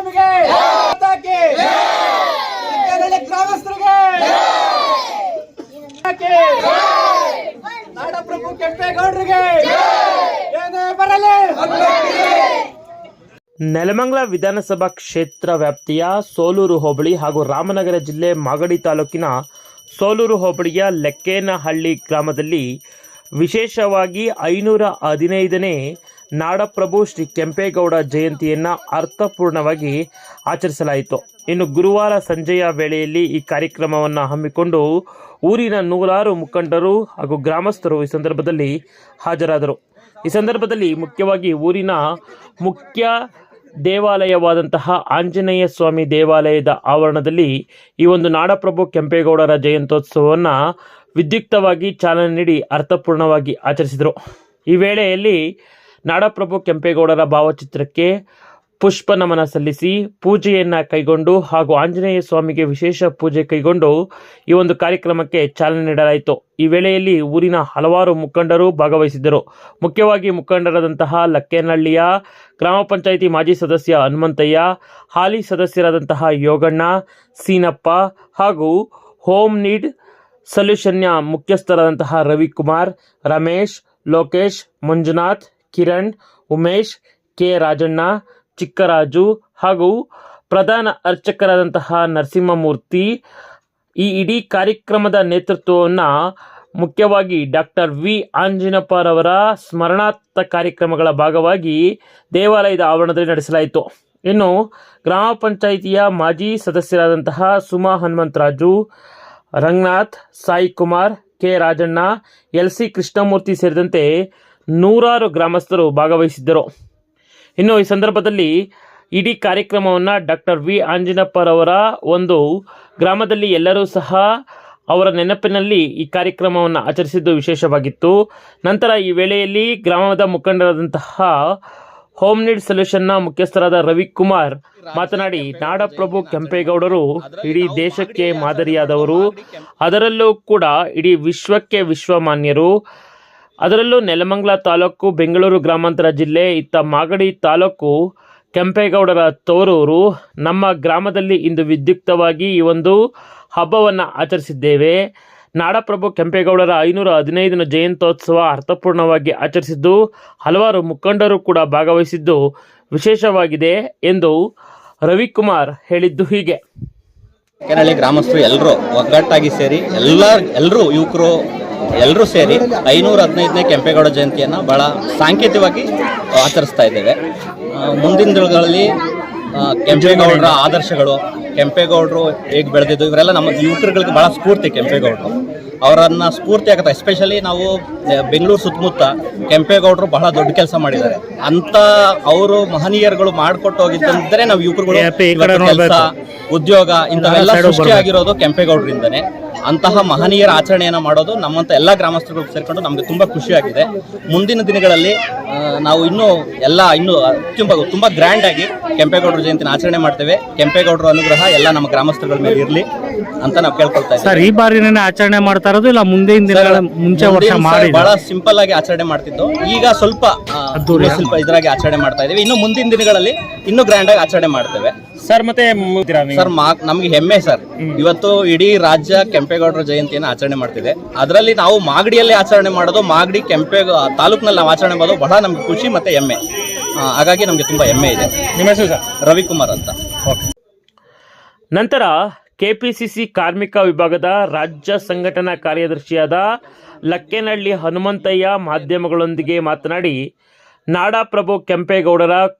ಸ್ವಾಮಿಗೆ ಗ್ರಾಮಸ್ಥರಿಗೆ ನಾಡಪ್ರಭು ಕೆಂಪೇಗೌಡರಿಗೆ ಏನೇ ಬರಲಿ. ನೆಲಮಂಗಲ ವಿಧಾನಸಭಾ ಕ್ಷೇತ್ರ ವ್ಯಾಪ್ತಿಯ ಸೋಲೂರು ಹೋಬಳಿ ಹಾಗೂ ರಾಮನಗರ ಜಿಲ್ಲೆ ಮಾಗಡಿ ತಾಲೂಕಿನ ಸೋಲೂರು ಹೋಬಳಿಯ ಲೆಕ್ಕೇನಹಳ್ಳಿ ಗ್ರಾಮದಲ್ಲಿ ವಿಶೇಷವಾಗಿ 515ನೇ ನಾಡಪ್ರಭು ಶ್ರೀ ಕೆಂಪೇಗೌಡ ಜಯಂತಿಯನ್ನು ಅರ್ಥಪೂರ್ಣವಾಗಿ ಆಚರಿಸಲಾಯಿತು. ಇನ್ನು ಗುರುವಾರ ಸಂಜೆಯ ವೇಳೆಯಲ್ಲಿ ಈ ಕಾರ್ಯಕ್ರಮವನ್ನು ಹಮ್ಮಿಕೊಂಡು ಊರಿನ ನೂರಾರು ಮುಖಂಡರು ಹಾಗೂ ಗ್ರಾಮಸ್ಥರು ಈ ಸಂದರ್ಭದಲ್ಲಿ ಹಾಜರಾದರು. ಈ ಸಂದರ್ಭದಲ್ಲಿ ಮುಖ್ಯವಾಗಿ ಊರಿನ ಮುಖ್ಯ ದೇವಾಲಯವಾದಂತಹ ಆಂಜನೇಯ ಸ್ವಾಮಿ ದೇವಾಲಯದ ಆವರಣದಲ್ಲಿ ಈ ಒಂದು ನಾಡಪ್ರಭು ಕೆಂಪೇಗೌಡರ ಜಯಂತ್ಯೋತ್ಸವವನ್ನು ವಿದ್ಯುಕ್ತವಾಗಿ ಚಾಲನೆ ನೀಡಿ ಅರ್ಥಪೂರ್ಣವಾಗಿ ಆಚರಿಸಿದರು. ಈ ವೇಳೆಯಲ್ಲಿ ನಾಡಪ್ರಭು ಕೆಂಪೇಗೌಡರ ಭಾವಚಿತ್ರಕ್ಕೆ ಪುಷ್ಪ ನಮನ ಸಲ್ಲಿಸಿ ಪೂಜೆಯನ್ನು ಕೈಗೊಂಡು ಹಾಗೂ ಆಂಜನೇಯ ಸ್ವಾಮಿಗೆ ವಿಶೇಷ ಪೂಜೆ ಕೈಗೊಂಡು ಈ ಒಂದು ಕಾರ್ಯಕ್ರಮಕ್ಕೆ ಚಾಲನೆ ನೀಡಲಾಯಿತು. ಈ ವೇಳೆಯಲ್ಲಿ ಊರಿನ ಹಲವಾರು ಮುಖಂಡರು ಭಾಗವಹಿಸಿದ್ದರು. ಮುಖ್ಯವಾಗಿ ಮುಖಂಡರಾದಂತಹ ಲಕ್ಕೇನಹಳ್ಳಿಯ ಗ್ರಾಮ ಪಂಚಾಯಿತಿ ಮಾಜಿ ಸದಸ್ಯ ಹನುಮಂತಯ್ಯ, ಹಾಲಿ ಸದಸ್ಯರಾದಂತಹ ಯೋಗಣ್ಣ, ಸೀನಪ್ಪ ಹಾಗೂ ಹೋಮ್ ನೀಡ್ ಸೊಲ್ಯೂಷನ್ನ ಮುಖ್ಯಸ್ಥರಾದಂತಹ ರವಿಕುಮಾರ್, ರಮೇಶ್, ಲೋಕೇಶ್, ಮಂಜುನಾಥ್, ಕಿರಣ್, ಉಮೇಶ್, ಕೆ ರಾಜಣ್ಣ, ಚಿಕ್ಕರಾಜು ಹಾಗೂ ಪ್ರಧಾನ ಅರ್ಚಕರಾದಂತಹ ನರಸಿಂಹಮೂರ್ತಿ ಈ ಇಡೀ ಕಾರ್ಯಕ್ರಮದ ನೇತೃತ್ವವನ್ನು ಮುಖ್ಯವಾಗಿ ಡಾಕ್ಟರ್ ವಿ ಆಂಜಿನಪ್ಪರವರ ಸ್ಮರಣಾರ್ಥ ಕಾರ್ಯಕ್ರಮಗಳ ಭಾಗವಾಗಿ ದೇವಾಲಯದ ಆವರಣದಲ್ಲಿ ನಡೆಸಲಾಯಿತು. ಇನ್ನು ಗ್ರಾಮ ಪಂಚಾಯಿತಿಯ ಮಾಜಿ ಸದಸ್ಯರಾದಂತಹ Suma Hanumantharaju, Ranganath, Sai Kumar, K Rajanna, L C Krishnamurthy ಸೇರಿದಂತೆ ನೂರಾರು ಗ್ರಾಮಸ್ಥರು ಭಾಗವಹಿಸಿದ್ದರು. ಇನ್ನು ಈ ಸಂದರ್ಭದಲ್ಲಿ ಇಡೀ ಕಾರ್ಯಕ್ರಮವನ್ನು ಡಾಕ್ಟರ್ ವಿ ಆಂಜಿನಪ್ಪರವರ ಒಂದು ಗ್ರಾಮದಲ್ಲಿ ಎಲ್ಲರೂ ಸಹ ಅವರ ನೆನಪಿನಲ್ಲಿ ಈ ಕಾರ್ಯಕ್ರಮವನ್ನು ಆಚರಿಸಿದ್ದು ವಿಶೇಷವಾಗಿತ್ತು. ನಂತರ ಈ ವೇಳೆಯಲ್ಲಿ ಗ್ರಾಮದ ಮುಖಂಡರಾದಂತಹ ಹೋಮ್ ನೀಡ್ ಸೊಲ್ಯೂಷನ್ನ ಮುಖ್ಯಸ್ಥರಾದ ರವಿಕುಮಾರ್ ಮಾತನಾಡಿ, ನಾಡಪ್ರಭು ಕೆಂಪೇಗೌಡರು ಇಡೀ ದೇಶಕ್ಕೆ ಮಾದರಿಯಾದವರು, ಅದರಲ್ಲೂ ಕೂಡ ಇಡೀ ವಿಶ್ವಕ್ಕೆ ವಿಶ್ವಮಾನ್ಯರು. ಅದರಲ್ಲೂ ನೆಲಮಂಗಲ ತಾಲೂಕು, ಬೆಂಗಳೂರು ಗ್ರಾಮಾಂತರ ಜಿಲ್ಲೆ, ಇತ್ತ ಮಾಗಡಿ ತಾಲೂಕು ಕೆಂಪೇಗೌಡರ ತವರೂರು. ನಮ್ಮ ಗ್ರಾಮದಲ್ಲಿ ಇಂದು ವಿದ್ಯುಕ್ತವಾಗಿ ಈ ಒಂದು ಹಬ್ಬವನ್ನು ಆಚರಿಸಿದ್ದೇವೆ. ನಾಡಪ್ರಭು ಕೆಂಪೇಗೌಡರ 515ನೇ ಜಯಂತ್ಯೋತ್ಸವ ಅರ್ಥಪೂರ್ಣವಾಗಿ ಆಚರಿಸಿದ್ದು ಹಲವಾರು ಮುಖಂಡರು ಕೂಡ ಭಾಗವಹಿಸಿದ್ದು ವಿಶೇಷವಾಗಿದೆ ಎಂದು ರವಿಕುಮಾರ್ ಹೇಳಿದ್ದು ಹೀಗೆ. ಲೆಕ್ಕೇನಹಳ್ಳಿ ಗ್ರಾಮಸ್ಥರು ಎಲ್ಲರೂ ಒಗ್ಗಟ್ಟಾಗಿ ಸೇರಿ ಎಲ್ಲರೂ ಯುವಕರು ಎಲ್ಲರೂ ಸೇರಿ 515ನೇ ಕೆಂಪೇಗೌಡ ಜಯಂತಿಯನ್ನು ಭಾಳ ಸಾಂಕೇತಿಕವಾಗಿ ಆಚರಿಸ್ತಾ ಇದ್ದೇವೆ. ಮುಂದಿನ ದಿನಗಳಲ್ಲಿ ಕೆಂಪೇಗೌಡರ ಆದರ್ಶಗಳು, ಕೆಂಪೇಗೌಡರು ಹೇಗೆ ಬೆಳೆದಿದ್ದು, ಇವರೆಲ್ಲ ನಮ್ಮ ಯುವಕರುಗಳಿಗೆ ಭಾಳ ಸ್ಫೂರ್ತಿ. ಕೆಂಪೇಗೌಡರು ಅವರನ್ನು ಸ್ಫೂರ್ತಿ ಆಗುತ್ತೆ. ಎಸ್ಪೆಷಲಿ ನಾವು ಬೆಂಗಳೂರು ಸುತ್ತಮುತ್ತ ಕೆಂಪೇಗೌಡರು ಬಹಳ ದೊಡ್ಡ ಕೆಲಸ ಮಾಡಿದ್ದಾರೆ. ಅಂಥ ಅವರು ಮಹನೀಯರುಗಳು ಮಾಡಿಕೊಟ್ಟು ಹೋಗಿದ್ದಂದರೆ ನಾವು ಯುವಕರುಗಳು ಕೆಲಸ, ಉದ್ಯೋಗ ಇಂಥವೆಲ್ಲ ಸೃಷ್ಟಿಯಾಗಿರೋದು ಕೆಂಪೇಗೌಡರಿಂದನೇ. ಅಂತಹ ಮಹನೀಯರ ಆಚರಣೆಯನ್ನು ಮಾಡೋದು ನಮ್ಮಂಥ ಎಲ್ಲ ಗ್ರಾಮಸ್ಥರುಗಳು ಸೇರಿಕೊಂಡು ನಮಗೆ ತುಂಬ ಖುಷಿಯಾಗಿದೆ. ಮುಂದಿನ ದಿನಗಳಲ್ಲಿ ನಾವು ಇನ್ನೂ ತುಂಬ ಗ್ರ್ಯಾಂಡಾಗಿ ಕೆಂಪೇಗೌಡರ ಜಯಂತಿನ ಆಚರಣೆ ಮಾಡ್ತೇವೆ. ಕೆಂಪೇಗೌಡರ ಅನುಗ್ರಹ ಎಲ್ಲ ನಮ್ಮ ಗ್ರಾಮಸ್ಥರುಗಳ ಮೇಲೆ ಇರಲಿ ಅಂತ ನಾವು ಕೇಳ್ಕೊಳ್ತಾ ಇದ್ದೀವಿ. ಸರ್, ಈ ಬಾರಿ ಆಚರಣೆ ಮಾಡ್ತಾ ಇರೋದು ಇಲ್ಲ ಮುಂದಿನ ದಿನಗಳ ಮುಂಚೆ ವರ್ಷ ಮಾಡಿ ಬಹಳ ಸಿಂಪಲ್ ಆಗಿ ಆಚರಣೆ ಮಾಡ್ತಿದ್ದು, ಈಗ ಸ್ವಲ್ಪ ಇದ್ರಾಗಿ ಆಚರಣೆ ಮಾಡ್ತಾ ಇದೀವಿ. ಇನ್ನು ಮುಂದಿನ ದಿನಗಳಲ್ಲಿ ಇನ್ನೂ ಗ್ರ್ಯಾಂಡ್ ಆಗಿ ಆಚರಣೆ ಮಾಡ್ತೇವೆ ಸರ್. ಮತ್ತೆ ಸರ್, ನಮ್ಗೆ ಹೆಮ್ಮೆ ಸರ್, ಇವತ್ತು ಇಡೀ ರಾಜ್ಯ ಕೆಂಪೇಗೌಡರ ಜಯಂತಿಯನ್ನು ಆಚರಣೆ ಮಾಡ್ತಿದೆ. ಅದರಲ್ಲಿ ನಾವು ಮಾಗಡಿಯಲ್ಲಿ ಆಚರಣೆ ಮಾಡೋದು, ಮಾಗಡಿ ತಾಲೂಕಿನಲ್ಲಿ ನಾವು ಆಚರಣೆ ಮಾಡೋದು ಬಹಳ ನಮ್ಗೆ ಖುಷಿ ಮತ್ತೆ ಹೆಮ್ಮೆ. ಹಾಗಾಗಿ ನಮಗೆ ತುಂಬಾ ಹೆಮ್ಮೆ ಇದೆ. ನಿಮ್ಮ ಹೆಸರು ಸರ್? ರವಿಕುಮಾರ್ ಅಂತ. ನಂತರ ಕೆಪಿಸಿಸಿ ಕಾರ್ಮಿಕ ವಿಭಾಗದ ರಾಜ್ಯ ಸಂಘಟನಾ ಕಾರ್ಯದರ್ಶಿಯಾದ ಲಕ್ಕೇನಹಳ್ಳಿ ಹನುಮಂತಯ್ಯ ಮಾಧ್ಯಮಗಳೊಂದಿಗೆ ಮಾತನಾಡಿ, ನಾಡಪ್ರಭು ಕೆಂಪೇಗೌಡರ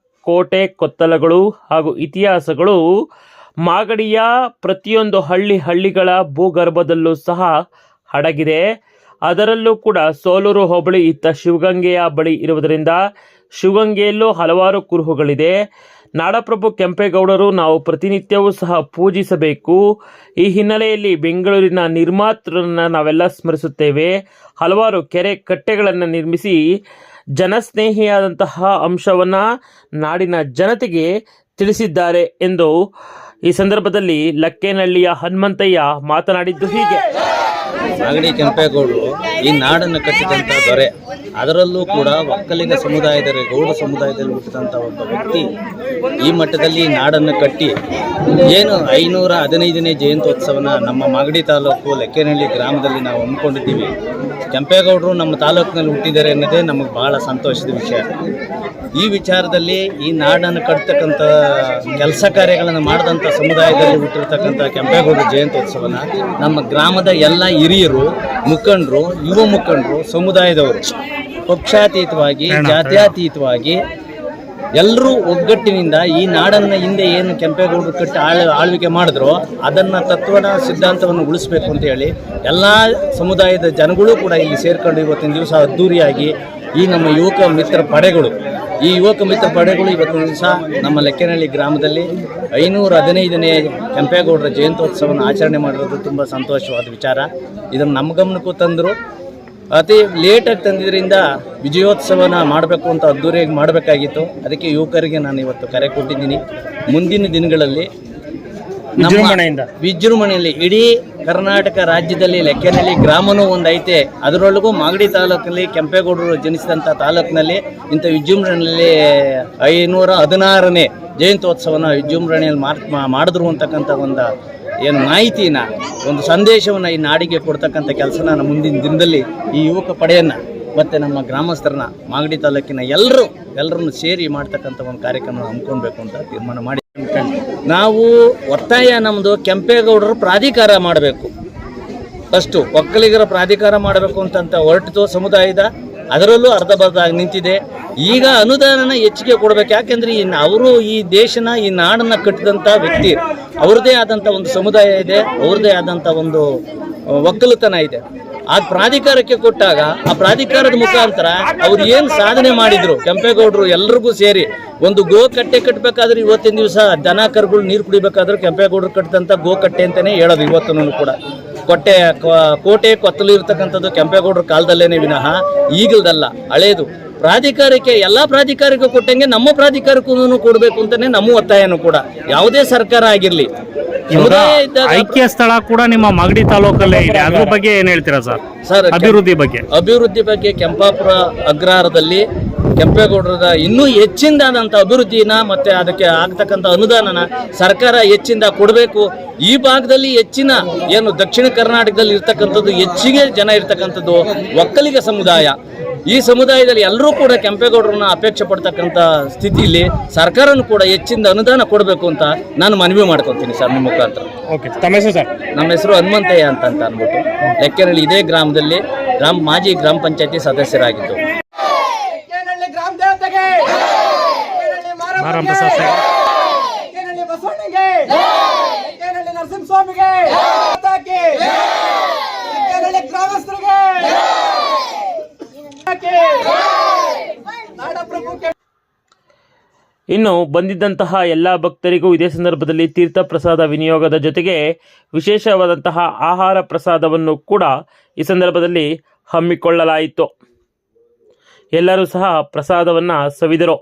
ಕೋಟೆ ಕೊತ್ತಲಗಳು ಹಾಗೂ ಇತಿಹಾಸಗಳು ಮಾಗಡಿಯ ಪ್ರತಿಯೊಂದು ಹಳ್ಳಿಗಳ ಭೂಗರ್ಭದಲ್ಲೂ ಸಹ ಅಡಗಿದೆ. ಅದರಲ್ಲೂ ಕೂಡ ಸೋಲೂರು ಹೋಬಳಿ ಇತ್ತ ಶಿವಗಂಗೆಯ ಬಳಿ ಇರುವುದರಿಂದ ಶಿವಗಂಗೆಯಲ್ಲೂ ಹಲವಾರು ಕುರುಹುಗಳಿದೆ. ನಾಡಪ್ರಭು ಕೆಂಪೇಗೌಡರು ನಾವು ಪ್ರತಿನಿತ್ಯವೂ ಸಹ ಪೂಜಿಸಬೇಕು. ಈ ಹಿನ್ನೆಲೆಯಲ್ಲಿ ಬೆಂಗಳೂರಿನ ನಿರ್ಮಾತೃರನ್ನು ನಾವೆಲ್ಲ ಸ್ಮರಿಸುತ್ತೇವೆ. ಹಲವಾರು ಕೆರೆ ಕಟ್ಟೆಗಳನ್ನು ನಿರ್ಮಿಸಿ ಜನಸ್ನೇಹಿಯಾದಂತಹ ಅಂಶವನ್ನು ನಾಡಿನ ಜನತೆಗೆ ತಿಳಿಸಿದ್ದಾರೆ ಎಂದು ಈ ಸಂದರ್ಭದಲ್ಲಿ ಲಕ್ಕೇನಹಳ್ಳಿಯ ಹನುಮಂತಯ್ಯ ಮಾತನಾಡಿದ್ದು ಹೀಗೆ. ಮಾಗಡಿ ಕೆಂಪೇಗೌಡರು ಈ ನಾಡನ್ನು ಕಟ್ಟಿದಂಥ ದೊರೆ. ಅದರಲ್ಲೂ ಕೂಡ ಒಕ್ಕಲಿಗ ಸಮುದಾಯದಲ್ಲಿ ಗೌಡ ಸಮುದಾಯದಲ್ಲಿ ಹುಟ್ಟಿದಂಥ ಒಬ್ಬ ವ್ಯಕ್ತಿ ಈ ಮಟ್ಟದಲ್ಲಿ ನಾಡನ್ನು ಕಟ್ಟಿ ಏನು 515ನೇ ಜಯಂತ್ಯೋತ್ಸವನ ನಮ್ಮ ಮಾಗಡಿ ತಾಲೂಕು ಲೆಕ್ಕೇನಹಳ್ಳಿ ಗ್ರಾಮದಲ್ಲಿ ನಾವು ಹಮ್ಮಿಕೊಂಡಿದ್ದೀವಿ. ಕೆಂಪೇಗೌಡರು ನಮ್ಮ ತಾಲೂಕಿನಲ್ಲಿ ಹುಟ್ಟಿದ್ದಾರೆ ಅನ್ನೋದೇ ನಮಗೆ ಭಾಳ ಸಂತೋಷದ ವಿಷಯ. ಈ ವಿಚಾರದಲ್ಲಿ ಈ ನಾಡನ್ನು ಕಟ್ತಕ್ಕಂಥ ಕೆಲಸ ಕಾರ್ಯಗಳನ್ನು ಮಾಡಿದಂಥ ಸಮುದಾಯದಲ್ಲಿ ಹುಟ್ಟಿರ್ತಕ್ಕಂಥ ಕೆಂಪೇಗೌಡರ ಜಯಂತ್ಯೋತ್ಸವನ ನಮ್ಮ ಗ್ರಾಮದ ಎಲ್ಲ ಹಿರಿಯರು, ಮುಖಂಡರು, ಯುವ ಮುಖಂಡರು, ಸಮುದಾಯದವರು ಪಕ್ಷಾತೀತವಾಗಿ ಜಾತ್ಯತೀತವಾಗಿ ಎಲ್ಲರೂ ಒಗ್ಗಟ್ಟಿನಿಂದ ಈ ನಾಡನ್ನು ಹಿಂದೆ ಏನು ಕೆಂಪೇಗೌಡರು ಕಟ್ಟಿ ಆಳ್ವಿಕೆ ಮಾಡಿದ್ರು ಅದನ್ನು ತತ್ವದ ಸಿದ್ಧಾಂತವನ್ನು ಉಳಿಸ್ಬೇಕು ಅಂತ ಹೇಳಿ ಎಲ್ಲ ಸಮುದಾಯದ ಜನಗಳು ಕೂಡ ಇಲ್ಲಿ ಸೇರ್ಕೊಂಡು ಇವತ್ತಿನ ದಿವಸ ಅದ್ಧೂರಿಯಾಗಿ ಈ ನಮ್ಮ ಯುವಕ ಮಿತ್ರ ಪಡೆಗಳು ಇವತ್ತಿನ ದಿವಸ ನಮ್ಮ ಲೆಕ್ಕೇನಹಳ್ಳಿ ಗ್ರಾಮದಲ್ಲಿ 515ನೇ ಕೆಂಪೇಗೌಡರ ಜಯಂತ್ಯೋತ್ಸವವನ್ನು ಆಚರಣೆ ಮಾಡಿರೋದು ತುಂಬ ಸಂತೋಷವಾದ ವಿಚಾರ. ಇದನ್ನು ನಮ್ಮ ಗಮನಕ್ಕೂ ತಂದರು. ಅತಿ ಲೇಟಾಗಿ ತಂದಿದ್ದರಿಂದ ವಿಜಯೋತ್ಸವನ ಮಾಡಬೇಕು ಅಂತ ಅದ್ದೂರಿಯಾಗಿ ಮಾಡಬೇಕಾಗಿತ್ತು. ಅದಕ್ಕೆ ಯುವಕರಿಗೆ ನಾನು ಇವತ್ತು ಕರೆ ಕೊಟ್ಟಿದ್ದೀನಿ. ಮುಂದಿನ ದಿನಗಳಲ್ಲಿ ವಿಜೃಂಭಣೆಯಲ್ಲಿ ಇಡೀ ಕರ್ನಾಟಕ ರಾಜ್ಯದಲ್ಲಿ ಲೆಕ್ಕೇನಹಳ್ಳಿ ಗ್ರಾಮನೂ ಒಂದು ಐತೆ. ಅದರೊಳಗೂ ಮಾಗಡಿ ತಾಲೂಕಿನಲ್ಲಿ ಕೆಂಪೇಗೌಡರು ಜನಿಸಿದಂಥ ತಾಲೂಕಿನಲ್ಲಿ ಇಂಥ ವಿಜೃಂಭಣೆಯಲ್ಲಿ 516ನೇ ಜಯಂತ್ಯೋತ್ಸವನ ವಿಜೃಂಭಣೆಯಲ್ಲಿ ಮಾಡಿದ್ರು ಅಂತಕ್ಕಂಥ ಒಂದು ಏನು ಮಾಹಿತಿನ, ಒಂದು ಸಂದೇಶವನ್ನು ಈ ನಾಡಿಗೆ ಕೊಡ್ತಕ್ಕಂಥ ಕೆಲಸನ ನಮ್ಮ ಮುಂದಿನ ದಿನದಲ್ಲಿ ಈ ಯುವಕ ಪಡೆಯನ್ನು ಮತ್ತು ನಮ್ಮ ಗ್ರಾಮಸ್ಥರನ್ನ ಮಾಗಡಿ ತಾಲೂಕಿನ ಎಲ್ಲರನ್ನು ಸೇರಿ ಮಾಡ್ತಕ್ಕಂಥ ಒಂದು ಕಾರ್ಯಕ್ರಮ ಹಮ್ಮಿಕೊಳ್ಬೇಕು ಅಂತ ತೀರ್ಮಾನ ಮಾಡಿ ನಾವು ಒತ್ತಾಯ ನಮ್ಮದು ಕೆಂಪೇಗೌಡರು ಪ್ರಾಧಿಕಾರ ಮಾಡಬೇಕು. ಫಸ್ಟು ಒಕ್ಕಲಿಗರ ಪ್ರಾಧಿಕಾರ ಮಾಡಬೇಕು ಅಂತ ಹೊರಟಿತು ಸಮುದಾಯದ, ಅದರಲ್ಲೂ ಅರ್ಧ ನಿಂತಿದೆ. ಈಗ ಅನುದಾನನ ಹೆಚ್ಚಿಗೆ ಕೊಡಬೇಕು. ಯಾಕೆಂದರೆ ಅವರು ಈ ದೇಶನ ಈ ನಾಡನ್ನು ಕಟ್ಟಿದಂಥ ವ್ಯಕ್ತಿ, ಅವ್ರದ್ದೇ ಆದಂಥ ಒಂದು ಸಮುದಾಯ ಇದೆ, ಅವ್ರದ್ದೇ ಆದಂಥ ಒಂದು ಒಕ್ಕಲುತನ ಇದೆ. ಆ ಪ್ರಾಧಿಕಾರಕ್ಕೆ ಕೊಟ್ಟಾಗ ಆ ಪ್ರಾಧಿಕಾರದ ಮುಖಾಂತರ ಅವ್ರು ಏನು ಸಾಧನೆ ಮಾಡಿದ್ರು ಕೆಂಪೇಗೌಡರು ಎಲ್ಲರಿಗೂ ಸೇರಿ ಒಂದು ಗೋಕಟ್ಟೆ ಕಟ್ಟಬೇಕಾದ್ರೆ ಇವತ್ತಿನ ದಿವಸ ದನ ಕರುಗಳು ನೀರು ಕುಡಿಬೇಕಾದ್ರೂ ಕೆಂಪೇಗೌಡರು ಕಟ್ಟಿದಂಥ ಗೋಕಟ್ಟೆ ಅಂತಲೇ ಹೇಳೋದು. ಇವತ್ತೂ ಕೂಡ ಕೋಟೆ ಕೊತ್ತಲು ಇರ್ತಕ್ಕಂಥದ್ದು ಕೆಂಪೇಗೌಡರ ಕಾಲದಲ್ಲೇನೆ ವಿನಃ ಈಗಲ್ದಲ್ಲ, ಹಳೇದು. ಪ್ರಾಧಿಕಾರಕ್ಕೆ ಎಲ್ಲ ಪ್ರಾಧಿಕಾರಕ್ಕೂ ಕೊಟ್ಟಂಗೆ ನಮ್ಮ ಪ್ರಾಧಿಕಾರಕ್ಕೂ ಕೊಡಬೇಕು ಅಂತಲೇ ನಮ್ಮ ಒತ್ತಾಯನೂ ಕೂಡ. ಯಾವುದೇ ಸರ್ಕಾರ ಆಗಿರಲಿ, ಐಕ್ಯ ಸ್ಥಳ ಕೂಡ ನಿಮ್ಮ ಮಾಗಡಿ ತಾಲೂಕಲ್ಲೇ ಇದೆ. ಅದ್ರ ಬಗ್ಗೆ ಏನ್ ಹೇಳ್ತೀರಾ ಸರ್? ಅಭಿವೃದ್ಧಿ ಬಗ್ಗೆ ಕೆಂಪಾಪುರ ಅಗ್ರಹಾರದಲ್ಲಿ ಕೆಂಪೇಗೌಡರ ಇನ್ನೂ ಹೆಚ್ಚಿನದಾದಂಥ ಅಭಿವೃದ್ಧಿನ ಮತ್ತೆ ಅದಕ್ಕೆ ಆಗ್ತಕ್ಕಂಥ ಅನುದಾನನ ಸರ್ಕಾರ ಹೆಚ್ಚಿಂದ ಕೊಡಬೇಕು. ಈ ಭಾಗದಲ್ಲಿ ಹೆಚ್ಚಿನ ಏನು ದಕ್ಷಿಣ ಕರ್ನಾಟಕದಲ್ಲಿ ಇರ್ತಕ್ಕಂಥದ್ದು ಹೆಚ್ಚಿಗೆ ಜನ ಇರ್ತಕ್ಕಂಥದ್ದು ಒಕ್ಕಲಿಗ ಸಮುದಾಯ. ಈ ಸಮುದಾಯದಲ್ಲಿ ಎಲ್ಲರೂ ಕೂಡ ಕೆಂಪೇಗೌಡರನ್ನ ಅಪೇಕ್ಷೆ ಪಡ್ತಕ್ಕಂಥ ಸ್ಥಿತಿಯಲ್ಲಿ ಸರ್ಕಾರನೂ ಕೂಡ ಹೆಚ್ಚಿನ ಅನುದಾನ ಕೊಡಬೇಕು ಅಂತ ನಾನು ಮನವಿ ಮಾಡ್ಕೊತೀನಿ ಸರ್ ನಿಮ್ಮ ಮುಖಾಂತರ. ನಮ್ಮ ಹೆಸರು ಹನುಮಂತಯ್ಯ ಅಂತ ಅಂದ್ಬಿಟ್ಟು ಲೆಕ್ಕೇನಹಳ್ಳಿ ಇದೇ ಗ್ರಾಮದಲ್ಲಿ ಮಾಜಿ ಗ್ರಾಮ ಪಂಚಾಯತಿ ಸದಸ್ಯರಾಗಿದ್ದು. ಇನ್ನು ಬಂದಿದ್ದಂತಹ ಎಲ್ಲ ಭಕ್ತರಿಗೂ ಇದೇ ಸಂದರ್ಭದಲ್ಲಿ ತೀರ್ಥ ಪ್ರಸಾದ ವಿನಿಯೋಗದ ಜೊತೆಗೆ ವಿಶೇಷವಾದಂತಹ ಆಹಾರ ಪ್ರಸಾದವನ್ನು ಕೂಡ ಈ ಸಂದರ್ಭದಲ್ಲಿ ಹಮ್ಮಿಕೊಳ್ಳಲಾಯಿತು. ಎಲ್ಲರೂ ಸಹ ಪ್ರಸಾದವನ್ನು ಸವಿದರು.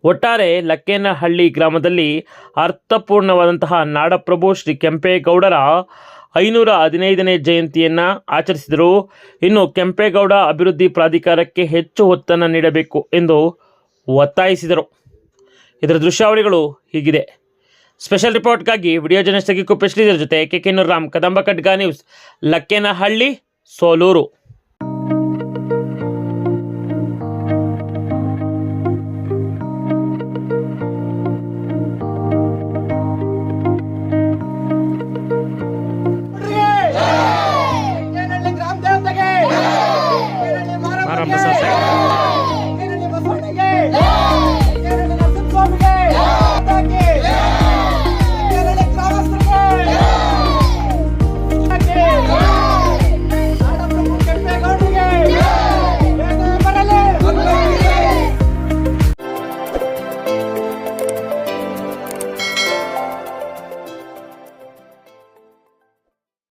ಒಟ್ಟಾರೆ ಲಕ್ಕೇನಹಳ್ಳಿ ಗ್ರಾಮದಲ್ಲಿ ಅರ್ಥಪೂರ್ಣವಾದಂತಹ ನಾಡಪ್ರಭು ಶ್ರೀ ಕೆಂಪೇಗೌಡರ 515ನೇ ಜಯಂತಿಯನ್ನು ಆಚರಿಸಿದರು. ಇನ್ನು ಕೆಂಪೇಗೌಡ ಅಭಿವೃದ್ಧಿ ಪ್ರಾಧಿಕಾರಕ್ಕೆ ಹೆಚ್ಚು ಒತ್ತನ್ನು ನೀಡಬೇಕು ಎಂದು ಒತ್ತಾಯಿಸಿದರು. ಇದರ ದೃಶ್ಯಾವಳಿಗಳು ಹೀಗಿದೆ. ಸ್ಪೆಷಲ್ ರಿಪೋರ್ಟ್ಗಾಗಿ ವಿಡಿಯೋ ಜರ್ನಲಿಸ್ಟ್ ಕುಪ್ಪೆ ಶ್ರೀಧರ್ ಜೊತೆ KK ರಾಮ್, ಕದಂಬ ಖಡ್ಗ ನ್ಯೂಸ್, ಲಕ್ಕೇನಹಳ್ಳಿ, ಸೋಲೂರು.